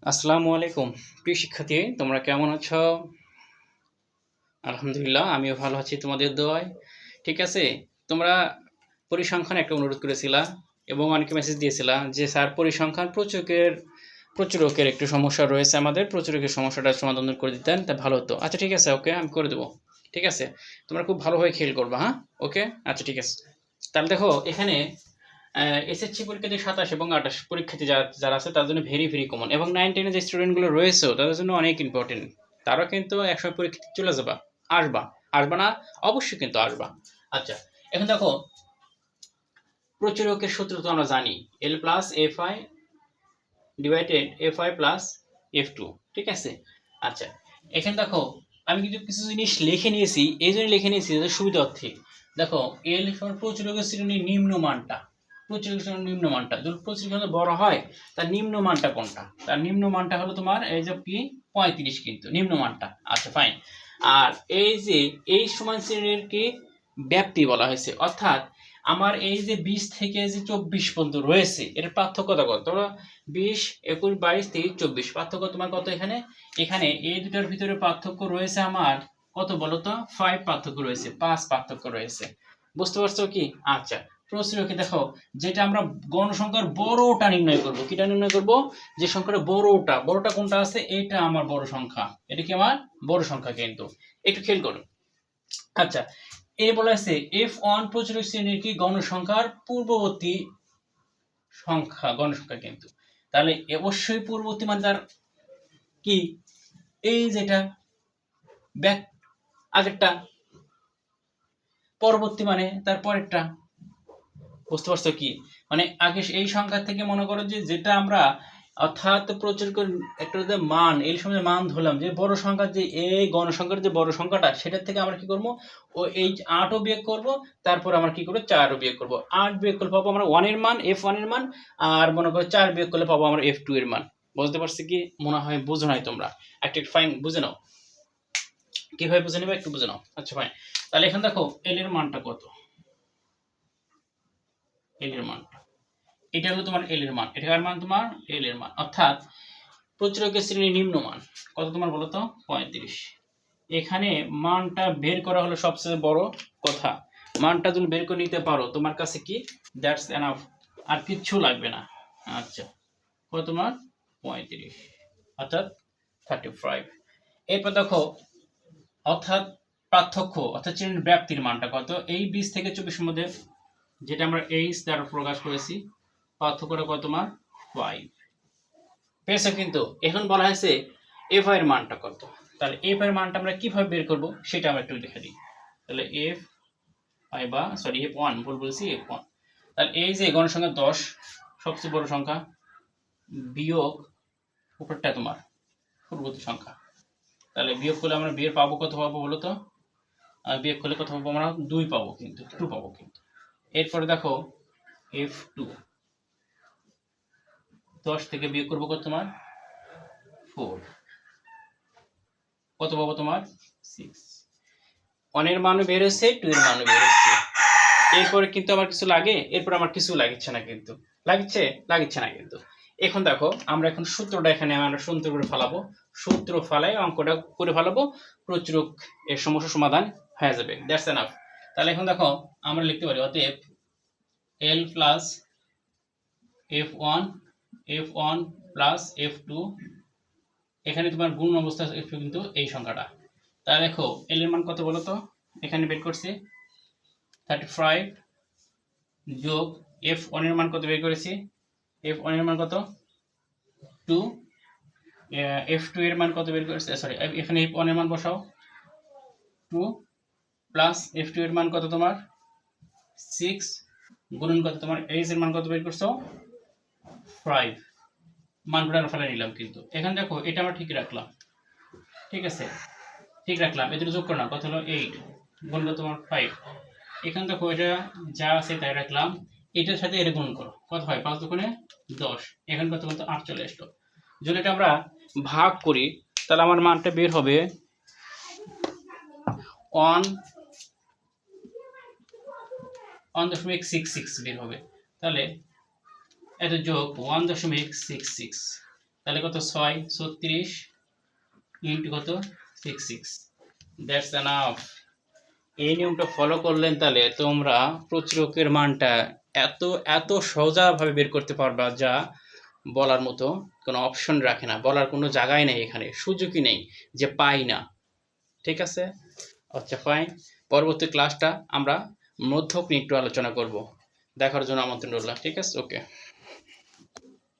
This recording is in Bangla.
আসসালামু আলাইকুম প্রিয় শিক্ষার্থী, তোমরা কেমন আছো? আলহামদুলিল্লাহ, আমিও ভালো আছি তোমাদের দোয়ায়। ঠিক আছে, তোমরা পরিসংখ্যান একটা অনুরোধ করেছিলা এবং অনেকে মেসেজ দিয়েছিলা যে স্যার পরিসংখ্যান প্রচুরকের একটু সমস্যা রয়েছে, আমাদের প্রচুরকের সমস্যাটা সমাধান করে দিতেন তা ভালো হতো। আচ্ছা ঠিক আছে, ওকে আমি করে দেবো। ঠিক আছে, তোমরা খুব ভালোভাবে খেয়াল করবা। হ্যাঁ, ওকে, আচ্ছা ঠিক আছে। তাহলে দেখো এখানে এসএসসি পরীক্ষাতে 27 এবং 28 পরীক্ষার্থী যারা আছে তাদের জন্য ভেরি ভেরি কমন, এবং 9-10 যে স্টুডেন্টগুলো রয়েছে তাদের জন্য অনেক ইম্পর্টেন্ট। তারা কিন্তু একসময় পরীক্ষাতে চলে যাবা, আসবা, আসবা না? অবশ্যই কিন্তু আসবা। আচ্ছা, এখন দেখো প্রচুরকের সূত্র তো আমরা জানি, L plus F I divided F I plus F two. ঠিক আছে, আচ্ছা এখানে দেখো আমি কিন্তু কিছু জিনিস লিখে নিয়েছি, এই জন্য লিখে নিয়েছি যাতে সুবিধার্থে। দেখো এল সমান প্রচুরকের শ্রেণীর নিম্ন মানটা, প্রচুরকের শ্রেণীর নিম্ন মানটা যদি প্রচুরক বড় হয় তার নিম্ন মানটা কোনটা? তার নিম্ন মানটা হলো তোমার এই যে পি 35, কিন্তু নিম্ন মানটা। আচ্ছা ফাইন। আর এই যে এই সমান শ্রেণীর কি ব্যাপ্তি বলা হয়েছে, অর্থাৎ আমার এই যে 20 থেকে যে 24 পর্যন্ত রয়েছে এর পার্থক্যটা কত? তোমরা 20, 21, 22, 23, 24 পার্থক্য তোমার কত? এখানে এখানে এই দুটার ভিতরে পার্থক্য রয়েছে আমার কত বলো তো? 5 পার্থক্য রয়েছে, 5 পার্থক্য রয়েছে। বুঝতে পারছো কি? আচ্ছা প্রশ্নকে দেখো, যেটা আমরা গণসংখ্যার বড়টা নির্ণয় করব, কিটা নির্ণয় করব? যে সংখ্যাটা বড়টা, বড়টা কোনটা আছে? এটা আমার বড় সংখ্যা, এটা কি আমার বড় সংখ্যা, কিন্তু একটু খেয়াল করো। আচ্ছা, এ বলা আছে এফ ওয়ান প্রচুরক শ্রেণীর কি গণসংখ্যার পূর্ববর্তী সংখ্যা, গণসংখ্যা কিন্তু। তাহলে অবশ্যই পূর্ববর্তী মানে তার কি এই যেটা ব্যাক আগেরটা, পরবর্তী মানে তার পরেরটা। বুঝতে পারছো কি? মানে আগে এই সংখ্যা থেকে মনে করো যে যেটা আমরা, অর্থাৎ প্রচুর একটা যে মান এই সময় মান ধরলাম যে বড় সংখ্যা, যে এই গণসংখ্যার যে বড় সংখ্যাটা সেটার থেকে আমরা কি করব? ও এই 8ও বিয়োগ করব, তারপর আমরা কি করব? 4ও বিয়োগ করব। 8 বিয়োগ করলে পাবো আমরা 1 এর মান, f1 এর মান, আর মনে করো 4 বিয়োগ করলে পাবো আমরা f2 এর মান। বুঝতে পারছি কি? মনে হয় বুঝো নাই তোমরা, একটা ফাইন বুঝে নাও, কিভাবে বুঝে নেবে একটু বুঝে নাও। আচ্ছা ফাইন, তাহলে এখন দেখো l এর মানটা কত, l এর মান, এটা হলো তোমার এল এর মান, এটার মান তোমার এল এর মান, অর্থাৎ প্রচুরকের শ্রেণীর নিম্ন মান কত তোমার বলো তো? 35। এখানে মানটা বের করা হলো সবচেয়ে বড় কথা। মানটা তুমি বের করে নিতে পারো, তোমার কাছে কি দ্যাটস এনাফ, আর কিচ্ছু লাগবে না। আচ্ছা, কত তোমার? 35, অর্থাৎ 35। এরপর দেখো, অর্থাৎ পার্থক্য, অর্থাৎ শ্রেণীর ব্যাপ্তির মানটা কত? এই 20 থেকে 24 মধ্যে, যেটা আমরা এইচ দ্বারা প্রকাশ করেছি, পার্থক্যটা কত তোমার? 5 পেয়েছো কিন্তু। এখন বলা হয়েছে এফ এর মানটা কত। তাহলে এফ এর মানটা আমরা কিভাবে বের করব সেটা আমরা একটু দেখে দিই। তাহলে এফ আই বা সরি এফ ওয়ান, ভুল বলছি, এফ ওয়ান। তাহলে এই যে গণসংখ্যা 10 সবচেয়ে বড় সংখ্যা, বিয়োগ উপরটা তোমার পূর্ববর্তী সংখ্যা। তাহলে বিয়োগ করলে আমরা বিয়ের পাবো কত পাবো বলো তো? বিয়োগ করলে কত পাবো আমরা? 2 পাবো, কিন্তু 2 পাবো কিন্তু। এরপরে দেখো এফ টু, 10 থেকে বিয়োগ করবো কত তোমার? 4, কত পাবো তোমার? 6। 1 এর মানও বের হচ্ছে, 2 এর মানও বের হচ্ছে। এরপরে কিন্তু আমার কিছু লাগে? এরপর আমার কিছু লাগছে না কিন্তু। লাগছে না কিন্তু। এখন দেখো আমরা এখন সূত্রটা এখানে আমরা সূত্র করে ফেলাবো, সূত্র ফালাই অঙ্কটা করে ফেলাবো, প্রচুরক এর সমস্যা সমাধান হয়ে যাবে। That's enough. তাহলে এখন দেখো আমরা লিখতে পারি অতএব L plus F one, F one plus F two, এখানে তোমার গুণ অবস্থা কিন্তু এই সংখ্যাটা। তাহলে দেখো এল এর মান কত বলো তো? এখানে বের করছি 35 যোগ এফ ওয়ান এর মান কত বের করেছি? এফ ওয়ান এর মান কত? 2। এফ টু এর মান কত বের করেছি? সরি, এখানে এফ ওয়ান এর মান বসাও 2 প্লাস এফ টু এর মান কত তোমার? 6 গুণন কত তোমার? এইচ এর মান কত বের করছো? 5। মানগুলো ফেলে নিলাম কিন্তু। এখানে দেখো এটা আমরা ঠিক রাখলাম, ঠিক আছে, ঠিক রাখলাম। এদের যোগ করো না, কত হলো? 8 গুণ তোমার 5। এখানে দেখো এটা যা আছে তাই রাখলাম, এটার সাথে এটা গুণ করো, কত হয়? 5 দুগুণে 10, এখানে কত বলতো? 8 চলে আসলো। যদি এটা আমরা ভাগ করি তাহলে আমার মানটা বের হবে 1.66 বের হবে। তাহলে এত যোগ 1.66, তাহলে কত 6 36 ইন্টু কত 66, দ্যাটস এনাফ। এই নিয়মটা ফলো করলেন তাহলে তোমরা প্রচুরকের মানটা এত এত সোজাভাবে বের করতে পারবা, যা বলার মতো কোনো অপশন রাখে না, বলার কোনো জায়গায় নেই, এখানে সুযোগই নেই যে পাই না। ঠিক আছে, আচ্ছা ফাইন। পরবর্তী ক্লাসটা আমরা মধ্যক নিয়ে একটু আলোচনা করব, দেখার জন্য আমন্ত্রণ রইল। ঠিক আছে, ওকে।